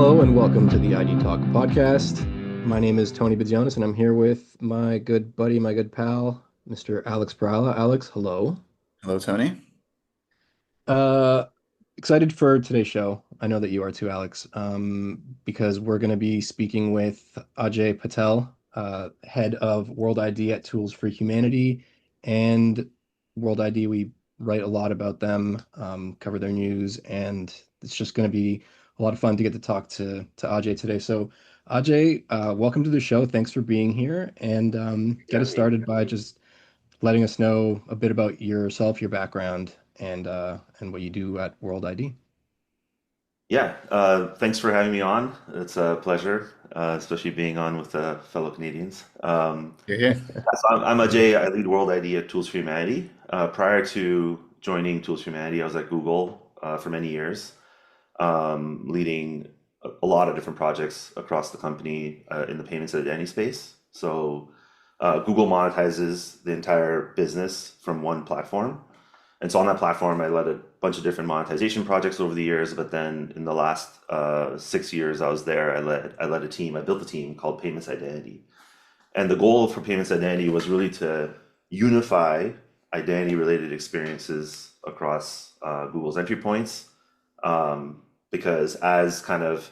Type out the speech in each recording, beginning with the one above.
Hello and welcome to the ID Talk podcast. My name is Tony Bidzionis and I'm here with my good buddy, my good pal, Mr. Alex Perala. Alex, hello. Hello, Tony. Uh, Excited for today's show. I know that you are too, Alex, because we're going to be speaking with Ajay Patel, head of World ID at Tools for Humanity. And World ID, we write a lot about them, cover their news, and it's just going to be a lot of fun to get to talk to Ajay today. So, Ajay, welcome to the show. Thanks for being here, and get us started by just letting us know a bit about yourself, your background, and what you do at World ID. Yeah, thanks for having me on. It's a pleasure, especially being on with fellow Canadians. You're here. So I'm Ajay. I lead World ID at Tools for Humanity. Prior to joining Tools for Humanity, I was at Google for many years, leading a lot of different projects across the company in the payments and identity space. So Google monetizes the entire business from one platform. And so on that platform, I led a bunch of different monetization projects over the years. But then in the last 6 years I was there, I led a team. I built a team called Payments Identity. And the goal for Payments Identity was really to unify identity-related experiences across Google's entry points, because as kind of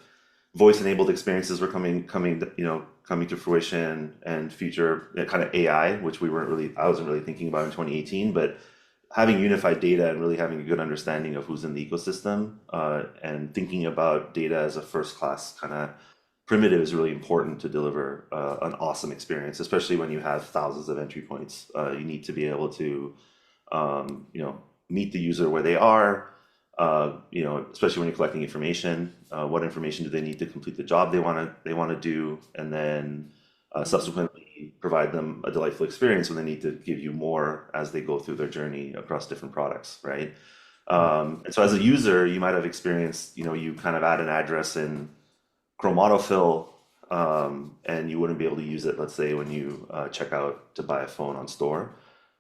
voice-enabled experiences were coming to fruition, and future kind of AI, which I wasn't really thinking about in 2018, but having unified data and really having a good understanding of who's in the ecosystem, and thinking about data as a first class kind of primitive is really important to deliver an awesome experience, especially when you have thousands of entry points. You need to be able to meet the user where they are, especially when you're collecting information. What information do they need to complete the job they want to do, and then subsequently provide them a delightful experience when they need to give you more as they go through their journey across different products, right? And so as a user, you might have experienced, you kind of add an address in Chrome autofill, and you wouldn't be able to use it, let's say, when you check out to buy a phone on store.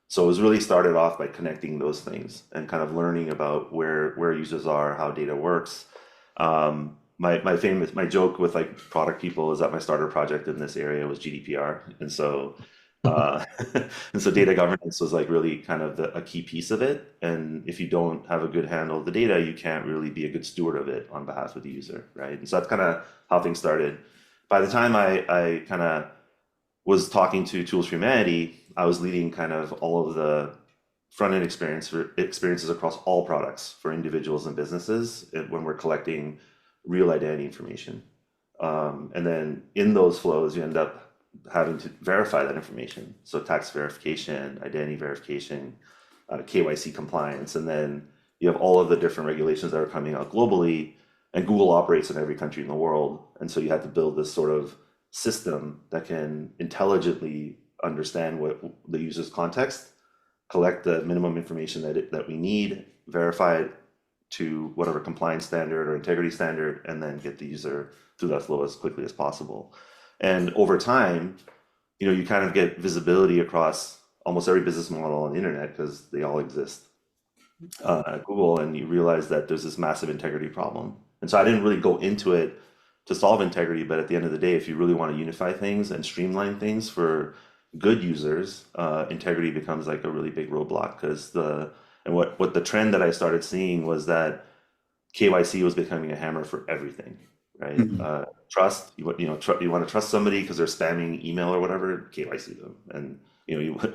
So it was really started off by connecting those things and kind of learning about where users are, how data works. My joke with like product people is that my starter project in this area was GDPR, and so uh, and so data governance was like really kind of a key piece of it. And if you don't have a good handle of the data, you can't really be a good steward of it on behalf of the user, right? And so that's kind of how things started. By the time I kind of was talking to Tools for Humanity, I was leading kind of all of the front end experiences across all products for individuals and businesses when we're collecting real identity information. And then in those flows, you end up having to verify that information. So tax verification, identity verification, KYC compliance, and then you have all of the different regulations that are coming out globally. And Google operates in every country in the world. And so you have to build this sort of system that can intelligently understand what the user's context, collect the minimum information that we need, verify it to whatever compliance standard or integrity standard, and then get the user through that flow as quickly as possible. And over time, you kind of get visibility across almost every business model on the internet because they all exist at Google, and you realize that there's this massive integrity problem. And so I didn't really go into it to solve integrity, but at the end of the day, if you really want to unify things and streamline things for good users, integrity becomes like a really big roadblock. What the trend that I started seeing was that KYC was becoming a hammer for everything, right? Mhm. Trust, you want to trust somebody because they're spamming email or whatever, KYC them. And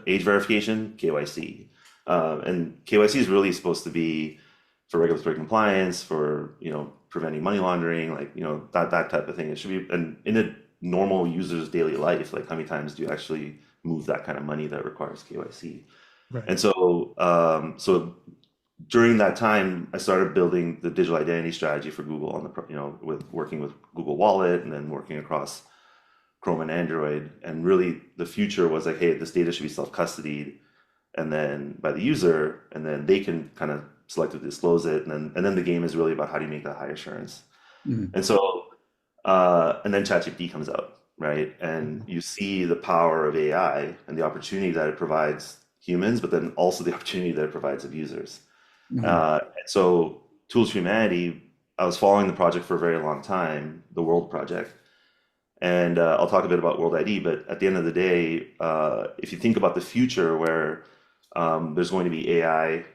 age verification, KYC. And KYC is really supposed to be for regulatory compliance, for preventing money laundering, like that type of thing. It should be, and in a normal user's daily life, like how many times do you actually move that kind of money that requires KYC? Right. And so during that time, I started building the digital identity strategy for Google with working with Google Wallet, and then working across Chrome and Android. And really, the future was like, hey, this data should be self-custodied, and then by the user, and then they can kind of selectively disclose it, and then the game is really about how do you make that high assurance. Mhm. And so, and then ChatGPT comes out, right? And you see the power of AI and the opportunity that it provides humans, but then also the opportunity that it provides of users. Mhm. And so Tools for Humanity I was following the project for a very long time, the World Project, and I'll talk a bit about World ID. But at the end of the day, if you think about the future where there's going to be AI,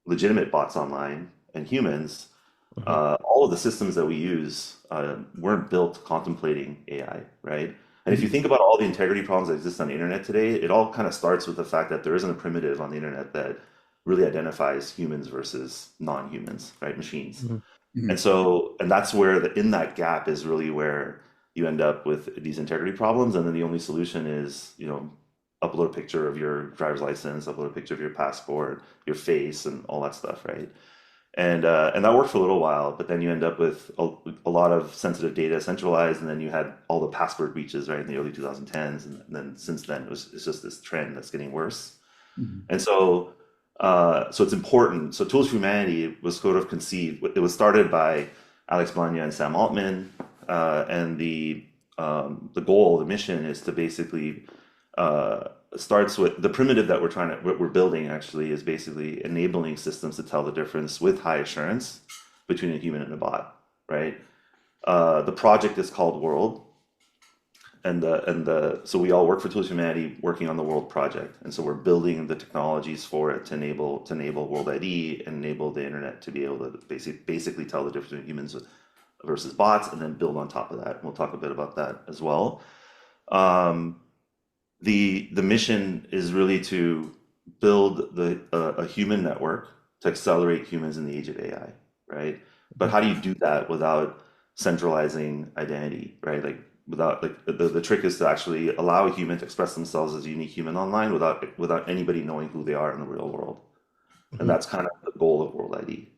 legitimate bots online, and humans, Hmm. all of the systems that we use weren't built contemplating AI, right? And if you Mhm. think about all the integrity problems that exist on the internet today, it all kind of starts with the fact that there isn't a primitive on the internet that really identifies humans versus non-humans, right? Machines. Hmm. And Mhm. so, and that's where in that gap is really where you end up with these integrity problems. And then the only solution is, upload a picture of your driver's license, upload a picture of your passport, your face, and all that stuff, right? And that worked for a little while, but then you end up with a lot of sensitive data centralized, and then you had all the password breaches, right, in the early 2010s, and then since then it's just this trend that's getting worse. Mhm. And so it's important. So Tools for Humanity was sort of conceived. It was started by Alex Blania and Sam Altman, and the goal, the mission, is to basically starts with the primitive that what we're building actually is basically enabling systems to tell the difference with high assurance between a human and a bot, right? The project is called World, and the so we all work for Tools for Humanity working on the World project, and so we're building the technologies for it to enable World ID and enable the internet to be able to basically tell the difference between humans versus bots, and then build on top of that. And we'll talk a bit about that as well. Um, the mission is really to build a human network to accelerate humans in the age of AI, right? But how do you do that without centralizing identity, right? Like without like the trick is to actually allow a human to express themselves as a unique human online without anybody knowing who they are in the real world. And Hmm. that's kind of the goal of World ID.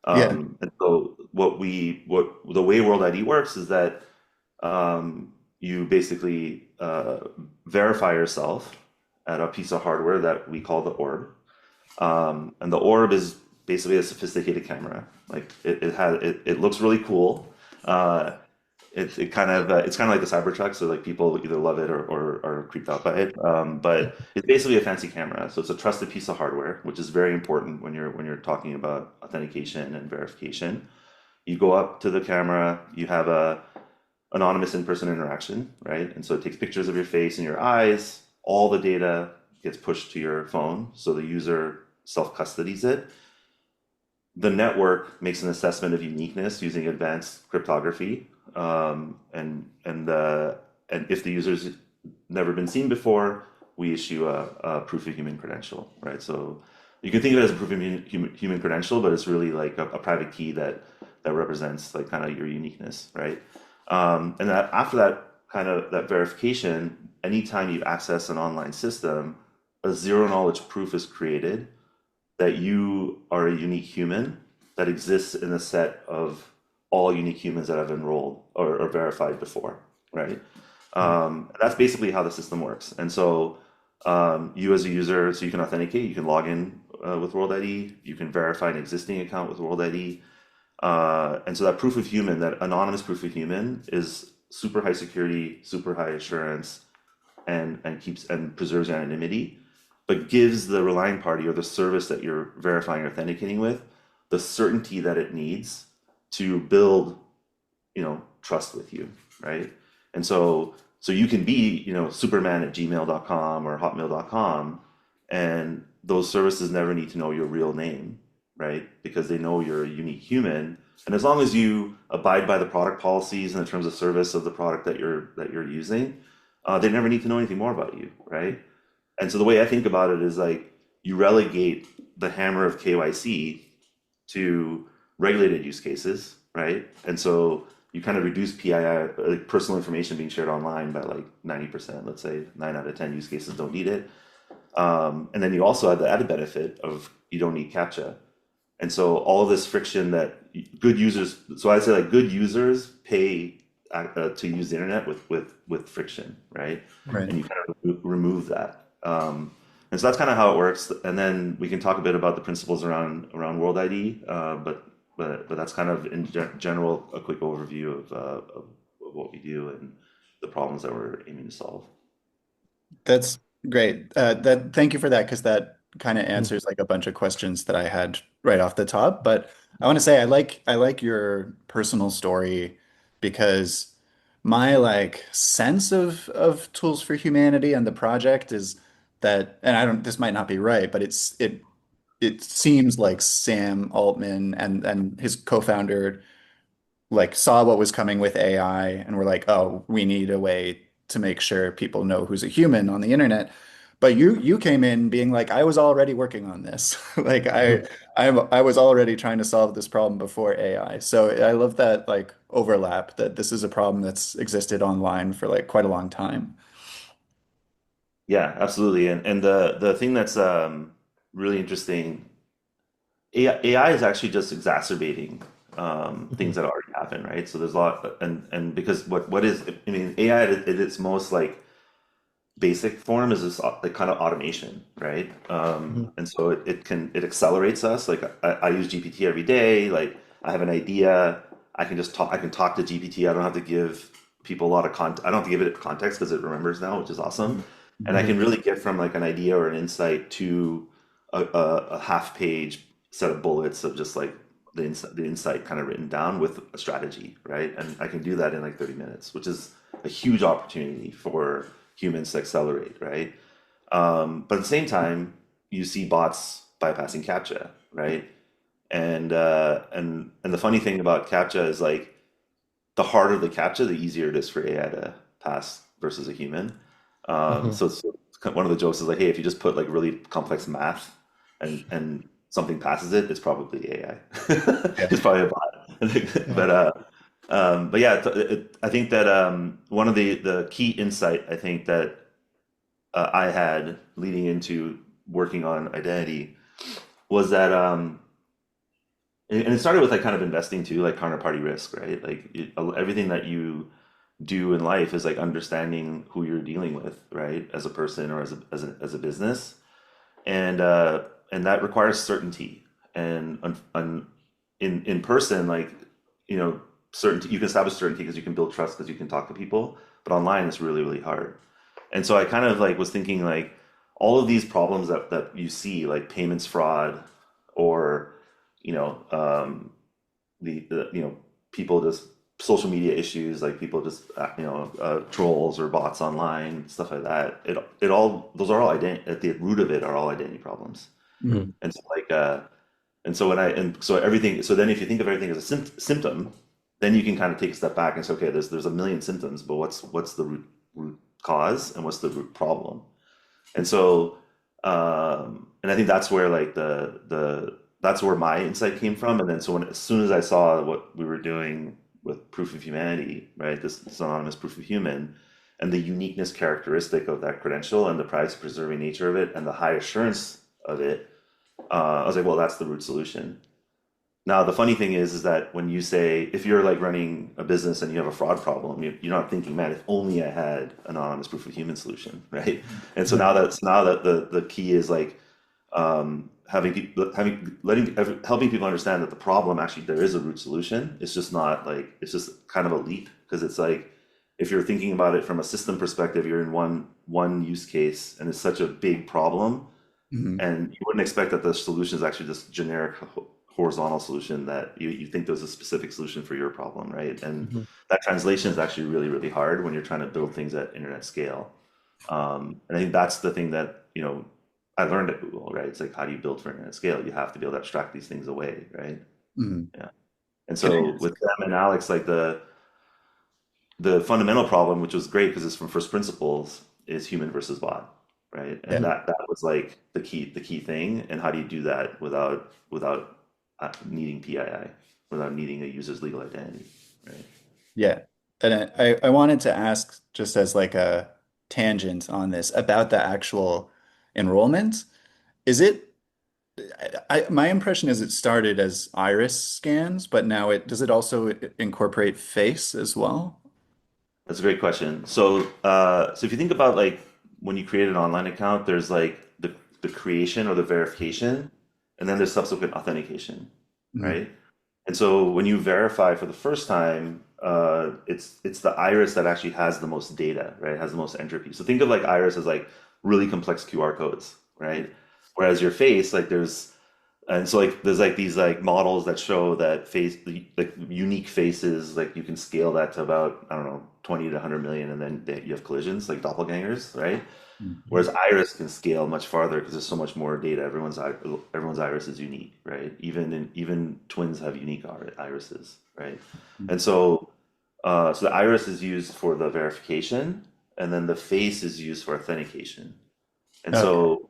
Yeah. And so what the way World ID works is that you basically verify yourself at a piece of hardware that we call the orb. And the orb is basically a sophisticated camera. Like it looks really cool. Uh, it's kind of like the Cybertruck, so like people either love it or are creeped out by it. But it's basically a fancy camera, so it's a trusted piece of hardware, which is very important when you're talking about authentication and verification. You go up to the camera, you have a anonymous in-person interaction, right? And so it takes pictures of your face and your eyes. All the data gets pushed to your phone, so the user self-custodies it. The network makes an assessment of uniqueness using advanced cryptography, and if the user's never been seen before, we issue a proof of human credential, right? So you can think of it as a proof of human credential, but it's really like a private key that represents like kind of your uniqueness, right? And that after that kind of that verification, anytime you access an online system, a zero knowledge proof is created that you are a unique human that exists in a set of all unique humans that have enrolled or verified before, right? That's basically how the system works. And so you as a user, so you can authenticate, you can log in with World ID, you can verify an existing account with World ID. And so that proof of human, that anonymous proof of human, is super high security, super high assurance, and keeps and preserves anonymity, but gives the relying party or the service that you're verifying or authenticating with the certainty that it needs to build, trust with you, right? And so you can be, Superman at gmail.com or hotmail.com, and those services never need to know your real name, right? Because they know you're a unique human. And as long as you abide by the product policies and the terms of service of the product that you're using, they never need to know anything more about you, right? And so the way I think about it is like you relegate the hammer of KYC to regulated use cases, right? And so you kind of reduce PII, like personal information being shared online, by like 90%. Let's say 9 out of 10 use cases don't need it. And then you also have the added benefit of you don't need CAPTCHA. And so all of this friction that good users, so I'd say like good users pay to use the internet with friction, right? Right. And you kind of remove that. And so that's kind of how it works. And then we can talk a bit about the principles around World ID, but that's kind of in general a quick overview of what we do and the problems that we're aiming to solve. That's great. Thank you for that because that kind of Hmm. answers like a bunch of questions that I had right off the top. But I want to say I like your personal story because my like sense of Tools for Humanity and the project is that, and I don't, this might not be right, but it seems like Sam Altman and his co-founder like saw what was coming with AI and were like, oh, we need a way to make sure people know who's a human on the internet. But you came in being like, I was already working on this. Like I was already trying to solve this problem before AI. So I love that like overlap that this is a problem that's existed online for like quite a long time. Yeah, absolutely. And the thing that's really interesting, AI is actually just exacerbating things Mhm. that already happen, right? So there's a lot, and because what is, I mean, AI at its most like basic form is this like kind of automation, right? Mhm. And so it accelerates us. Like I use GPT every day. Like I have an idea, I can talk to GPT. I don't have to give people a lot of context. I don't have to give it context because it remembers now, which is awesome. And I Mhm. can really get from like an idea or an insight to a half page set of bullets of just like the insight kind of written down with a strategy, right? And I can do that in like 30 minutes, which is a huge opportunity for humans to accelerate, right? But at the same time, you see bots bypassing CAPTCHA, right? And the funny thing about CAPTCHA is like the harder the CAPTCHA, the easier it is for AI to pass versus a human. Mhm. So it's one of the jokes is like, hey, if you just put like really complex math and something passes it, it's probably AI. Yeah. It's probably a bot. Yeah. But yeah, I think that one of the key insight I think that I had leading into working on identity was that and it started with like kind of investing too, like counterparty risk, right? Like everything that you do in life is like understanding who you're dealing with, right? As a person or as a business, and that requires certainty. And in person, like you know, certainty you can establish certainty because you can build trust because you can talk to people, but online it's really hard. And so I kind of like was thinking like all of these problems that you see, like payments fraud, or you know, the people just social media issues, like people just trolls or bots online, stuff like that. It all those are all identity at the root of it are all identity problems. Mhm. And so and so everything. So then if you think of everything as a symptom, then you can kind of take a step back and say, okay, there's a million symptoms, but what's the root cause and what's the root problem? And so, and I think that's where like that's where my insight came from. And then so as soon as I saw what we were doing with proof of humanity, right, this anonymous proof of human, and the uniqueness characteristic of that credential and the privacy preserving nature of it and the high assurance of it, I was like, well, that's the root solution. Now, the funny thing is that when you say, if you're like running a business and you have a fraud problem, you're not thinking, man, if only I had an anonymous proof of human solution, right? And so Right. now that the key is like having people, helping people understand that the problem actually there is a root solution. It's just not like it's just kind of a leap because it's like if you're thinking about it from a system perspective, you're in one use case and it's such a big problem Mhm. and you wouldn't expect that the solution is actually just generic horizontal solution that you think there's a specific solution for your problem, right? And Mhm. that translation is actually really hard when you're trying to build things at internet scale. And I think that's the thing that, I learned at Google, right? It's like, how do you build for internet scale? You have to be able to abstract these things away, right? Mhm. Yeah. And Can I so ask? with them and Alex, like the fundamental problem, which was great because it's from first principles, is human versus bot, right? And Yeah. that was like the key thing. And how do you do that without needing PII, without needing a user's legal identity, right? Yeah. And I wanted to ask just as like a tangent on this about the actual enrollment. Is it my impression is it started as iris scans, but now it does it also incorporate face as well? That's a great question. So if you think about like when you create an online account, there's like the creation or the verification, and then there's subsequent authentication, Mhm. right? And so when you verify for the first time, it's the iris that actually has the most data, right? It has the most entropy. So think of like iris as like really complex QR codes, right? Whereas your face, like And so like there's like these like models that show that face like unique faces, like you can scale that to about, I don't know, 20 to 100 million, and then you have collisions like doppelgangers, right? Mhm. Whereas iris can scale much farther because there's so much more data. Everyone's iris is unique, right? Even twins have unique irises, right? And so so the iris is used for the verification, and then the face is used for authentication. And Okay. so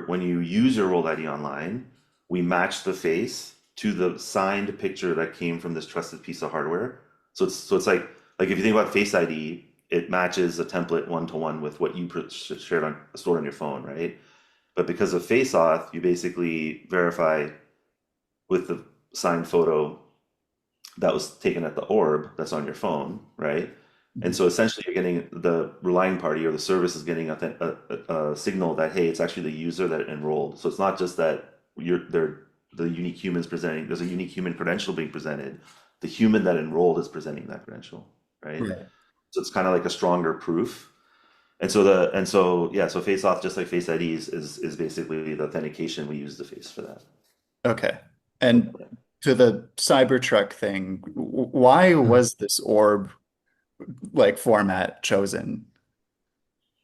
when you use your World ID online, we match the face to the signed picture that came from this trusted piece of hardware. So it's like if you think about Face ID, it matches a template one to one with what you shared on stored on your phone, right? But because of Face Auth, you basically verify with the signed photo that was taken at the orb that's on your phone, right? And Mhm. so essentially, you're getting the relying party or the service is getting a signal that hey, it's actually the user that enrolled. So it's not just that they're the unique humans presenting. There's a unique human credential being presented. The human that enrolled is presenting that credential, right? Right. So it's kind of like a stronger proof. And so yeah, so face off just like Face IDs is basically the authentication we use the face for that. Okay. And to the Cybertruck thing, why Mhm. was this orb like format chosen?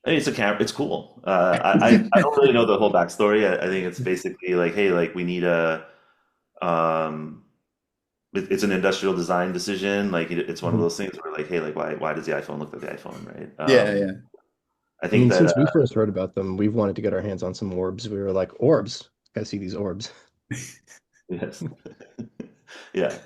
I mean, it's a camera. It's cool. I don't really know the whole backstory. I think it's basically like, hey, like we need um, it's an industrial design decision. Like it's one of Mhm. those things where like, hey, like why does the iPhone look like the iPhone, right? Yeah, yeah. I I think mean, that since we first heard about them, we've wanted to get our hands on some orbs. We were like, orbs. Gotta see these orbs. yes, yeah.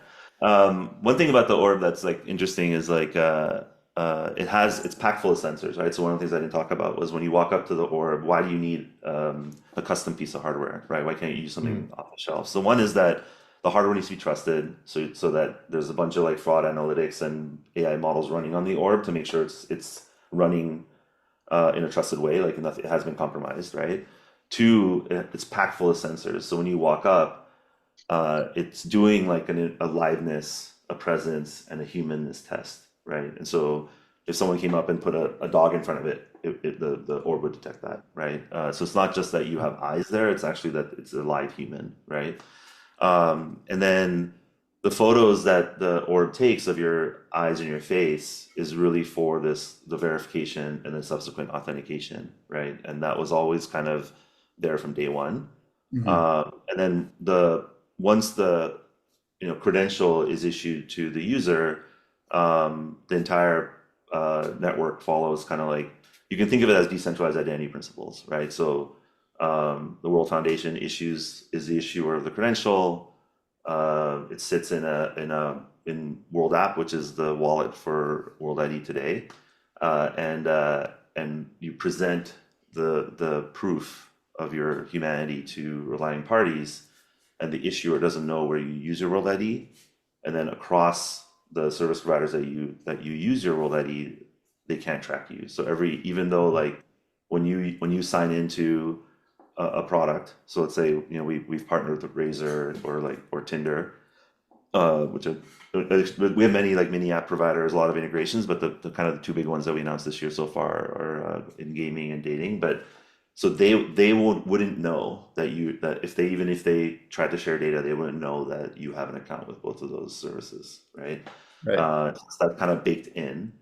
One thing about the orb that's like interesting is like it's packed full of sensors, right? So one of the things I didn't talk about was when you walk up to the orb, why do you need a custom piece of hardware, right? Why can't you use Mhm. something off the shelf? So one is that the hardware needs to be trusted, so that there's a bunch of like fraud analytics and AI models running on the orb to make sure it's running in a trusted way, like nothing it has been compromised, right? Two, it's packed full of sensors. So when you walk up, it's doing like a liveness, a presence, and a humanness test, right? And so if someone came up and put a dog in front of it, the orb would detect that, right? So it's not just that you have eyes there; it's actually that it's a live human, right? And then the photos that the orb takes of your eyes and your face is really for the verification and then subsequent authentication, right? And that was always kind of there from day one. Mhm. And then once the credential is issued to the user, the entire network follows kind of like you can think of it as decentralized identity principles, right? So the World Foundation is the issuer of the credential. It sits in World App, which is the wallet for World ID today, and you present the proof of your humanity to relying parties, and the issuer doesn't know where you use your World ID, and then across the service providers that you use your World ID, they can't track you. So even though like when you sign into a product, so let's say we've partnered with Razor or Tinder, which are we have many like mini app providers, a lot of integrations, but the kind of the two big ones that we announced this year so far are in gaming and dating. But so they wouldn't know that if they tried to share data, they wouldn't know that you have an account with both of those services, right? Right. So that's kind of baked in.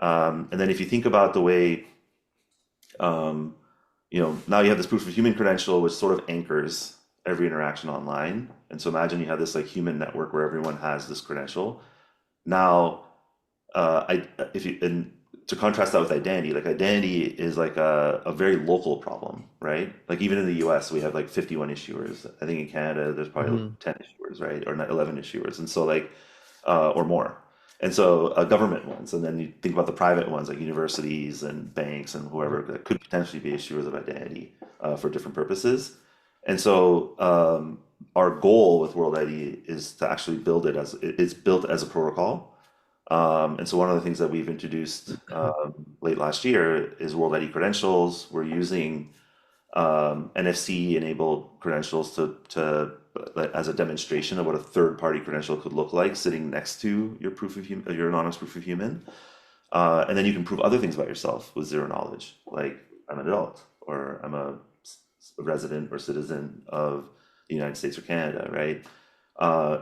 And then if you think about the way um, now you have this proof of human credential, which sort of anchors every interaction online. And so imagine you have this like human network where everyone has this credential. Now, I if you and to contrast that with identity, like identity is like a very local problem, right? Like even in the US, we have like 51 issuers. I think in Canada, there's probably Mhm. 10 issuers, right? Or not 11 issuers. And so like, or more. And so government ones, and then you think about the private ones like universities and banks and whoever that could potentially be issuers of identity for different purposes. And so our goal with World ID is to actually build it's built as a protocol. And so one of the things that we've introduced late last year is World ID credentials. We're using NFC enabled credentials to as a demonstration of what a third party credential could look like sitting next to your your anonymous proof of human. And then you can prove other things about yourself with zero knowledge, like I'm an adult or I'm a resident or citizen of the United States or Canada, right?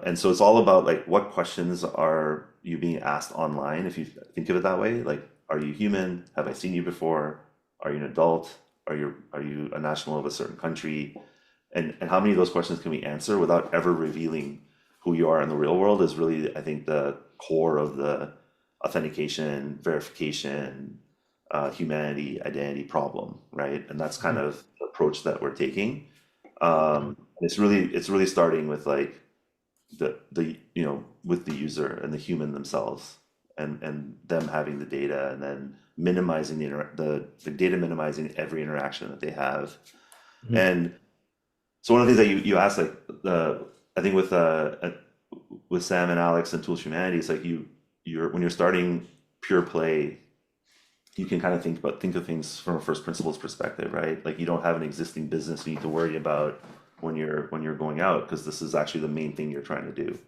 And so it's all about like what questions are you being asked online, if you think of it that way. Like, are you human? Have I seen you before? Are you an adult? Are you a national of a certain country? And how many of those questions can we answer without ever revealing who you are in the real world is really, I think, the core of the authentication, verification, humanity, identity problem, right? And that's kind Mhm. of the approach that we're taking. It's really starting with like the with the user and the human themselves and them having the data and then minimizing the data minimizing every interaction that they have. Mhm. And so one of the things that you asked, like I think with Sam and Alex and Tools for Humanity, it's like you're when you're starting pure play, you can kind of think of things from a first principles perspective, right? Like you don't have an existing business you need to worry about when you're going out because this is actually the main thing you're trying to do.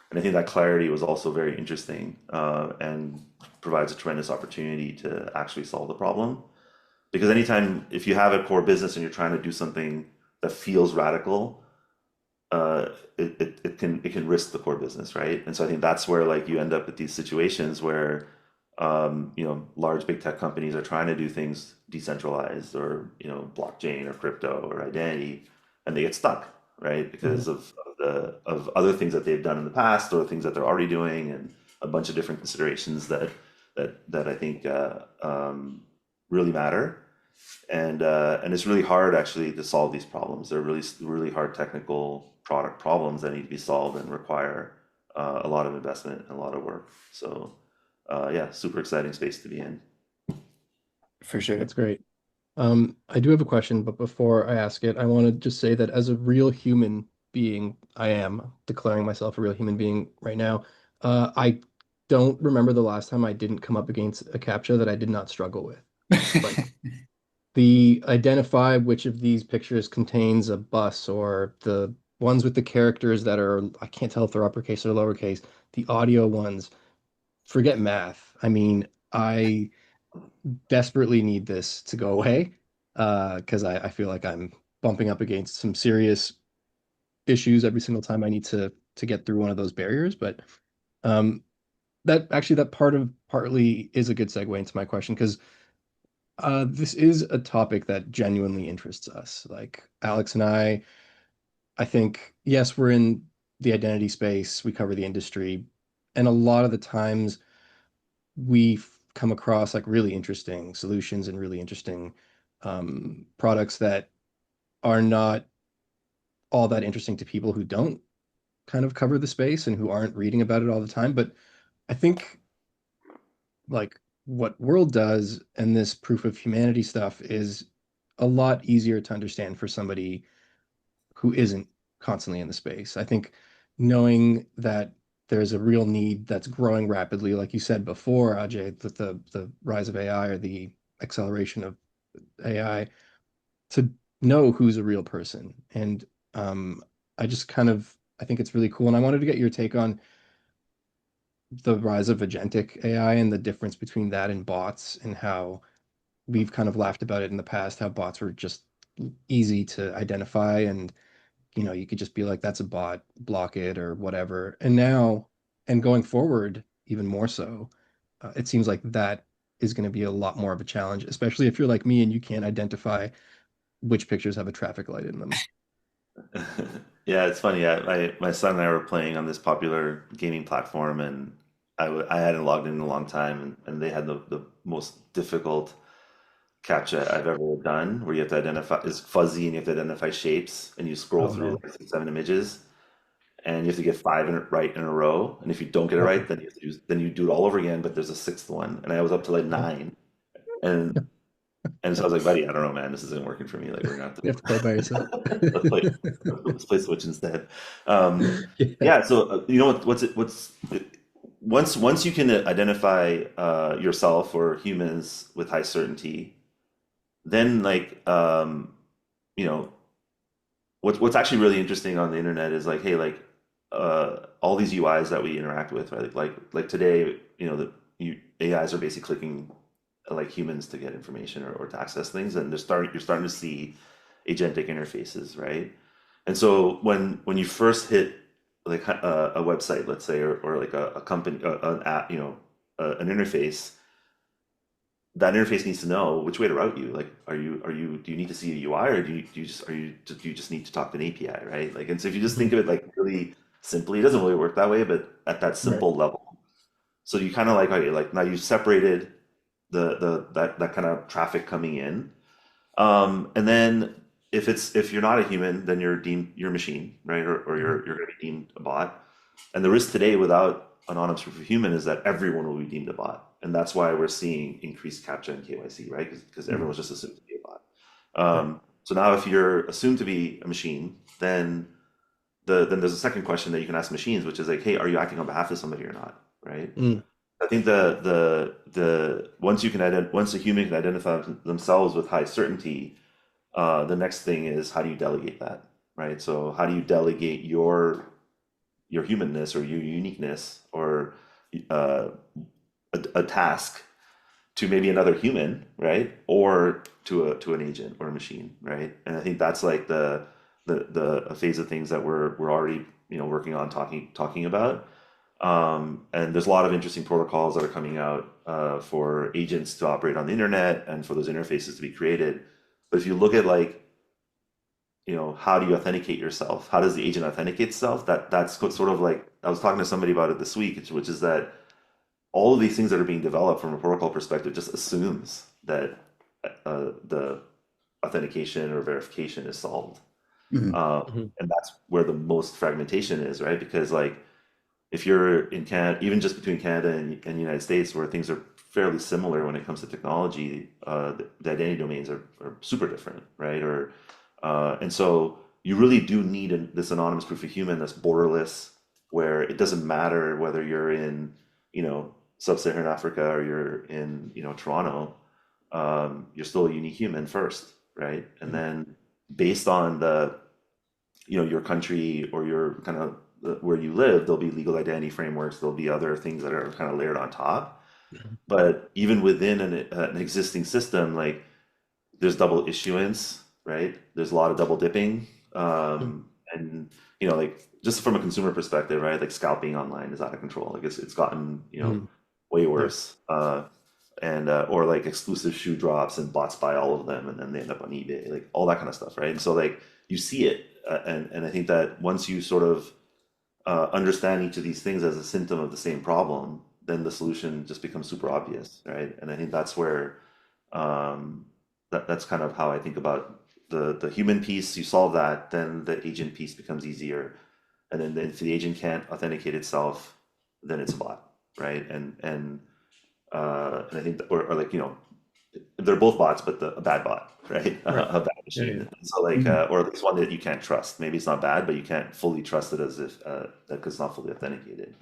And I think that clarity was also very interesting and provides a tremendous opportunity to actually solve the problem. Because anytime if you have a core business and you're trying to do something that feels radical, it can risk the core business, right? And so I think that's where like you end up with these situations where large big tech companies are trying to do things decentralized or blockchain or crypto or identity, and they get stuck, right? Mhm. Because of other things that they've done in the past or things that they're already doing, and a bunch of different considerations that I think really matter. And it's really hard actually to solve these problems. They're really hard technical product problems that need to be solved and require a lot of investment and a lot of work. So yeah, super exciting space to be in. For sure. That's great. I do have a question, but before I ask it, I want to just say that as a real human being, I am declaring myself a real human being right now. I don't remember the last time I didn't come up against a CAPTCHA that I did not struggle with. Like the identify which of these pictures contains a bus, or the ones with the characters that are, I can't tell if they're uppercase or lowercase, the audio ones. Forget math. I mean, I desperately need this to go away because I feel like I'm bumping up against some serious issues every single time I need to get through one of those barriers. But um, that partly is a good segue into my question because this is a topic that genuinely interests us. Like Alex and I think, yes, we're in the identity space, we cover the industry, and a lot of the times we've come across like really interesting solutions and really interesting products that are not all that interesting to people who don't kind of cover the space and who aren't reading about it all the time. But I think like what World does and this proof of humanity stuff is a lot easier to understand for somebody who isn't constantly in the space. I think knowing that there's a real need that's growing rapidly, like you said before, Ajay, that the rise of AI or the acceleration of AI, to know who's a real person. And um, I think it's really cool. And I wanted to get your take on the rise of agentic AI and the difference between that and bots and how we've kind of laughed about it in the past, how bots were just easy to identify and you could just be like, that's a bot, block it or whatever. And now, and going forward, even more so, it seems like that is going to be a lot more of a challenge, especially if you're like me and you can't identify which pictures have a traffic light in them. Yeah, it's funny. My son and I were playing on this popular gaming platform, and I hadn't logged in a long time, and they had the most difficult captcha I've ever done, where you have to identify, it's fuzzy and you have to identify shapes, and you scroll Oh through man. like 6, 7 images, and you have to get five right in a row. And if you don't get it Uh-huh. right, then you do it all over again. But there's a sixth one, and I was up to like Uh-huh. nine, and so I was like, buddy, I don't know, man, this isn't working for me. Like we're gonna have You have to play by yourself. to let's play Switch instead. Um, Yeah. yeah. So you know once you can identify yourself or humans with high certainty, then like you know what's actually really interesting on the internet is like, hey, like all these UIs that we interact with, right? Like today, AIs are basically clicking like humans to get information or to access things, and you're starting to see agentic interfaces, right? And so when you first hit like a website, let's say, or like a company, an app, an interface, that interface needs to know which way to route you. Like, do you need to see a UI, or do you just need to talk to an API, right? Like, and so if you just think Mhm. of it like really simply, it doesn't really work that way, but at that Right. simple level. So you kind of like, okay, like now you separated that kind of traffic coming in. And then if you're not a human, then you're a machine, right? Or Mhm. you're going to be deemed a bot. And the risk today without anonymous proof of human is that everyone will be deemed a bot, and that's why we're seeing increased CAPTCHA and KYC, right? Because everyone Mhm. was just assumed to be a bot. Right. So now if you're assumed to be a machine, then then there's a second question that you can ask machines, which is like, hey, are you acting on behalf of somebody or not, right? Mm. I think the once a human can identify themselves with high certainty, the next thing is how do you delegate that, right? So how do you delegate your humanness or your uniqueness or uh, a task to maybe another human, right? Or to an agent or a machine, right? And I think that's like the a phase of things that we're already working on talking about. And there's a lot of interesting protocols that are coming out for agents to operate on the internet and for those interfaces to be created. But if you look at like how do you authenticate yourself? How does the agent authenticate itself? That's sort of like I was talking to somebody about it this week, which is that all of these things that are being developed from a protocol perspective just assumes that the authentication or verification is solved. Mhm. Mhm. And that's where the most fragmentation is, right? Because like if you're in Canada, even just between Canada and the United States, where things are fairly similar when it comes to technology, the identity domains are super different, right? And so you really do need this anonymous proof of human that's borderless, where it doesn't matter whether you're in, sub-Saharan Africa or you're in, Toronto, you're still a unique human first, right? And Mhm. then based on your country or your kind of where you live, there'll be legal identity frameworks, there'll be other things that are kind of layered on top. Mhm. But even within an existing system, like there's double issuance, right? There's a lot of double dipping. And like just from a consumer perspective, right? Like scalping online is out of control. Like it's gotten, Mhm. way Yeah. worse. And or like exclusive shoe drops and bots buy all of them and then they end up on eBay, like all that kind of stuff, right? And so like you see it, and I think that once you sort of understand each of these things as a symptom of the same problem, then the solution just becomes super obvious, right? And I think that's where um, that's kind of how I think about the human piece. You solve that, then the agent piece becomes easier, and then if the agent can't authenticate itself, then it's a bot, right? And I think, or like they're both bots, but a bad bot, right? Right. A bad Yeah. machine. Yeah. And so like, Mhm. or at least one that you can't trust. Maybe it's not bad, but you can't fully trust it as if because it's not fully authenticated.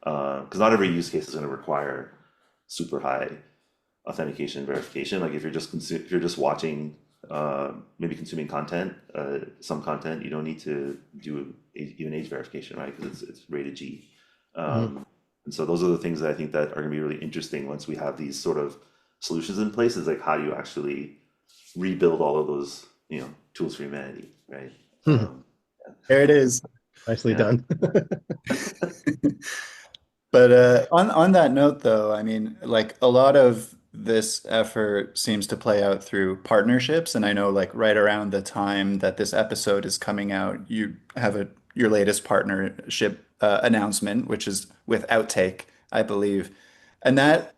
Because not every use case is going to require super high authentication and verification. Like if you're just watching, maybe consuming content, some content, you don't need to do even age verification, right? Because it's rated G. Mhm. And so those are the things that I think that are going to be really interesting once we have these sort of solutions in place. Is like how do you actually rebuild all of those tools for humanity, right? Mhm. There it is. Nicely Yeah. done. But on that note, though, I mean, like a lot of this effort seems to play out through partnerships, and I know, like right around the time that this episode is coming out, you have your latest partnership announcement, which is with Outtake, I believe, and that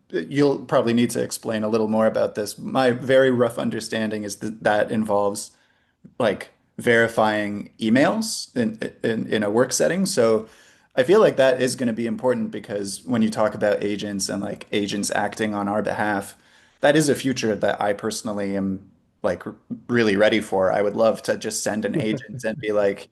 you'll probably need to explain a little more about this. My very rough understanding is that that involves like verifying emails in a work setting. So I feel like that is going to be important because when you talk about agents and like agents acting on our behalf, that is a future that I personally am like really ready for. I would love to just send an agent and be like,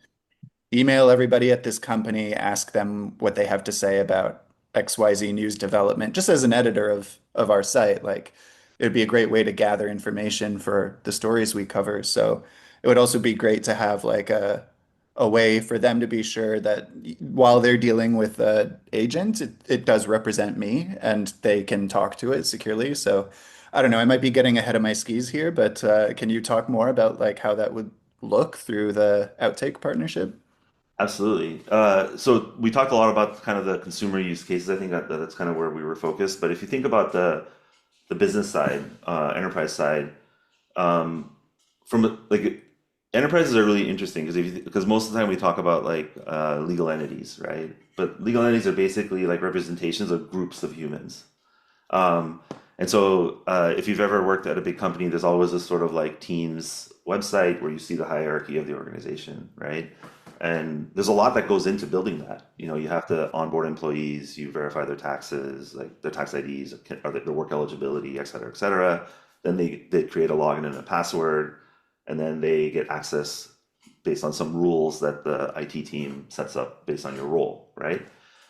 email everybody at this company, ask them what they have to say about XYZ news development. Just as an editor of our site, like it would be a great way to gather information for the stories we cover. So it would also be great to have like a way for them to be sure that while they're dealing with the agent, it does represent me and they can talk to it securely. So I don't know, I might be getting ahead of my skis here, but can you talk more about like how that would look through the Outtake partnership? Absolutely. So we talked a lot about kind of the consumer use cases. I think that's kind of where we were focused. But if you think about the business side, enterprise side, um, like enterprises are really interesting because because most of the time we talk about like legal entities, right? But legal entities are basically like representations of groups of humans. Um, and so, if you've ever worked at a big company, there's always this sort of like Teams website where you see the hierarchy of the organization, right? And there's a lot that goes into building that. You know, you have to onboard employees, you verify their taxes, like their tax IDs, or their work eligibility, et cetera, et cetera. Then they create a login and a password, and then they get access based on some rules that the IT team sets up based on your role, right?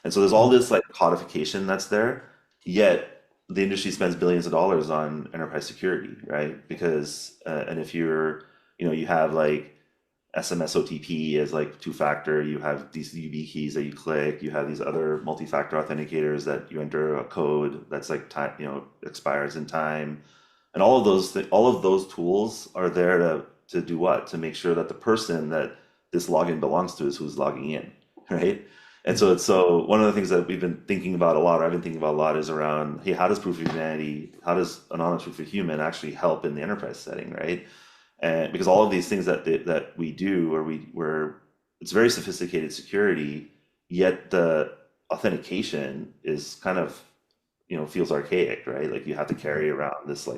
And so there's all Mhm. this like codification that's there, yet the industry spends billions of dollars on enterprise security, right? Because and if you have like SMS OTP as like two-factor, you have these UB keys that you click, you have these other multi-factor authenticators that you enter a code that's like time, expires in time, and all of those tools are there to do what? To make sure that the person that this login belongs to is who's logging in, right? And so Mhm. it's so one of the things that we've been thinking about a lot, or I've been thinking about a lot, is around, hey, how does proof of humanity, how does anonymous proof of human actually help in the enterprise setting, right? And because all of these things that we do, where it's very sophisticated security, yet the authentication is kind of feels archaic, right? Like you have to carry around this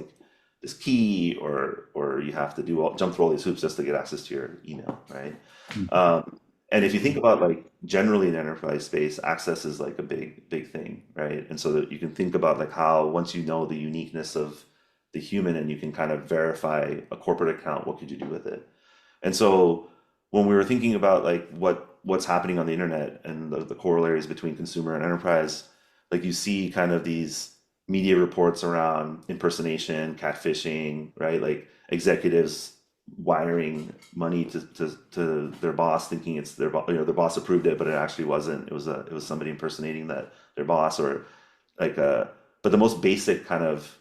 key, or you have to jump through all these hoops just to get access to your email, right? Mhm. And if you think about like generally in enterprise space, access is like a big thing, right? And so that you can think about like how once you know the uniqueness of the human and you can kind of verify a corporate account, what could you do with it? And so when we were thinking about like what's happening on the internet and the corollaries between consumer and enterprise, like you see kind of these media reports around impersonation, catfishing, right? Like executives wiring money to their boss, thinking it's their boss approved it, but it actually wasn't. It was somebody impersonating their boss, or like but the most basic kind of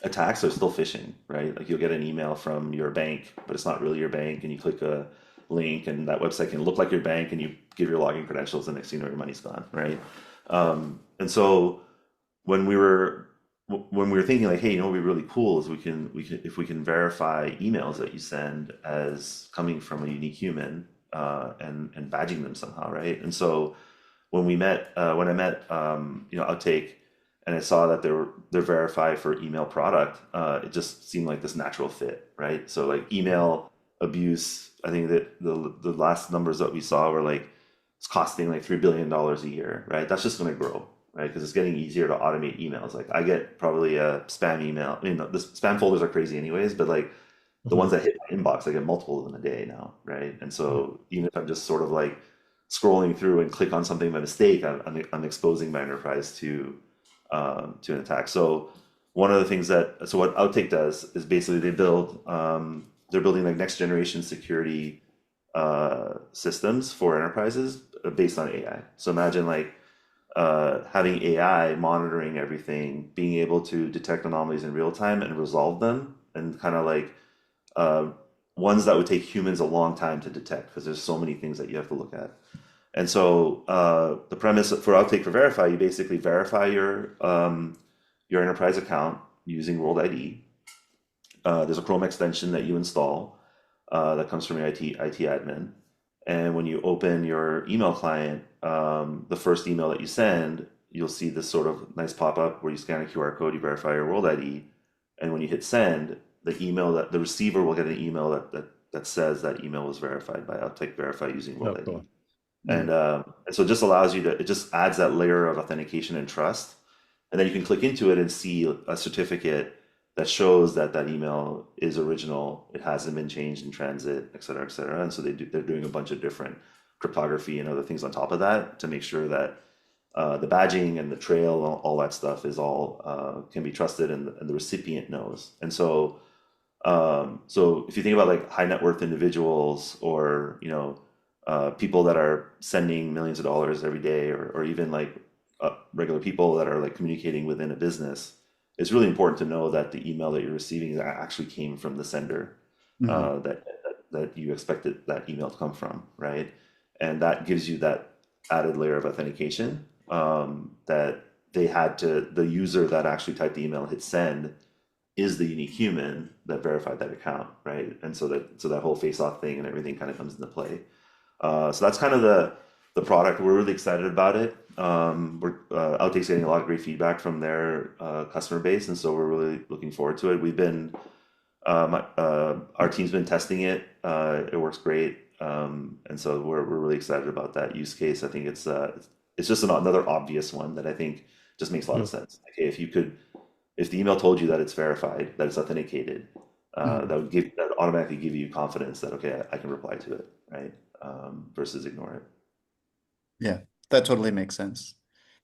attacks are still phishing, right? Like you'll get an email from your bank, but it's not really your bank, and you click a link, and that website can look like your bank, and you give your login credentials, and next thing you know, your money's gone, right? And so when we were when we were thinking like, hey, what would be really cool is we can if we can verify emails that you send as coming from a unique human, and badging them somehow, right? And so when I met Outtake, and I saw that they're verified for email product, it just seemed like this natural fit, right? So like email abuse, I think that the last numbers that we saw were like it's costing like $3 billion a year, right? That's just going to grow, right? Because it's getting easier to automate emails. Like I get probably a spam email. I mean, the spam folders are crazy anyways, but like the ones Mhm. that hit my inbox, I get multiple of them a day now, right? And Yeah. so even if I'm just sort of like scrolling through and click on something by mistake, I'm exposing my enterprise to an attack. So one of the things so what Outtake does is basically they're building like next generation security systems for enterprises based on AI. So imagine like having AI monitoring everything, being able to detect anomalies in real time and resolve them, and kind of like uh, ones that would take humans a long time to detect because there's so many things that you have to look at. And so the premise for Outtake for Verify, you basically verify your enterprise account using World ID. There's a Chrome extension that you install that comes from your IT admin. And when you open your email client, the first email that you send, you'll see this sort of nice pop-up where you scan a QR code, you verify your World ID, and when you hit send, the receiver will get an email that says that email was verified by Outtake Verify using Oh, World ID. cool. And Mm. so it just allows you to, it just adds that layer of authentication and trust. And then you can click into it and see a certificate that shows that that email is original. It hasn't been changed in transit, et cetera, et cetera. And so they're doing a bunch of different cryptography and other things on top of that to make sure that the badging and the trail, all that stuff is all can be trusted, and the recipient knows. And so if you think about like high net worth individuals, or people that are sending millions of dollars every day, or even like regular people that are like communicating within a business, it's really important to know that the email that you're receiving actually came from the sender. Mhm. That that you expected that email to come from, right? And that gives you that added layer of authentication, that the user that actually typed the email and hit send is the unique human that verified that account, right? And so that whole face-off thing and everything kind of comes into play. So that's kind of the product. We're really excited about it. Outtake's getting a lot of great feedback from their customer base, and so we're really looking forward to it. Our team's been testing it. It works great, and so we're really excited about that use case. I think it's just another obvious one that I think just makes a lot of Mm. sense. Okay, if the email told you that it's verified, that it's authenticated, Mhm. that automatically give you confidence that okay, I can reply to it, right? Versus ignore it. Yeah, that totally makes sense.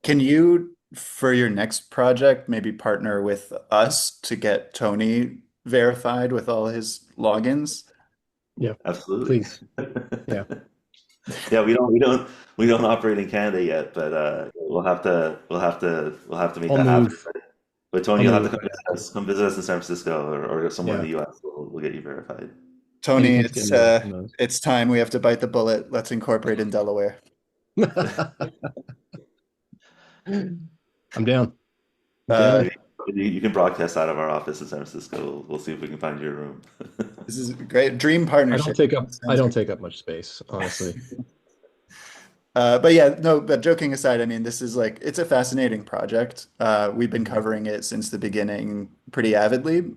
Can you, for your next project, maybe partner with us to get Tony verified with all his logins? Yeah, Absolutely. please. Yeah, Yeah, we don't operate in Canada yet, but we'll have to make I'll that happen. move. But Tony, I'll you'll have to move come right visit after. us. Come visit us in San Francisco or somewhere in Yeah, the US. We'll get you verified. Tony, anything to get me away from those. it's time we have to bite the bullet. Let's incorporate in Delaware. I'm down. I'm Uh, down. You can broadcast out of our office in San Francisco. We'll see if we can find you a room. this is a great dream I don't partnership. take up I Sounds don't great. take up much space, honestly. But yeah, no, but joking aside, I mean, this is like, it's a fascinating project. We've been Mhm. covering it since the beginning pretty avidly.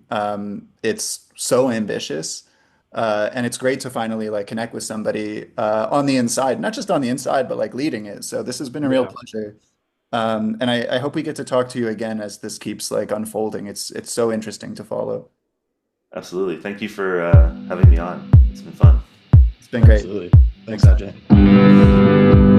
It's so ambitious. And it's great to finally like connect with somebody on the inside, not just on the inside, but like leading it. So this has been a real Yeah, pleasure. And I hope we get to talk to you again as this keeps like unfolding. It's so interesting to follow. Absolutely. Thank you for having me on. It's been fun. It's been great. absolutely. Thanks, Thanks, man. Ajay.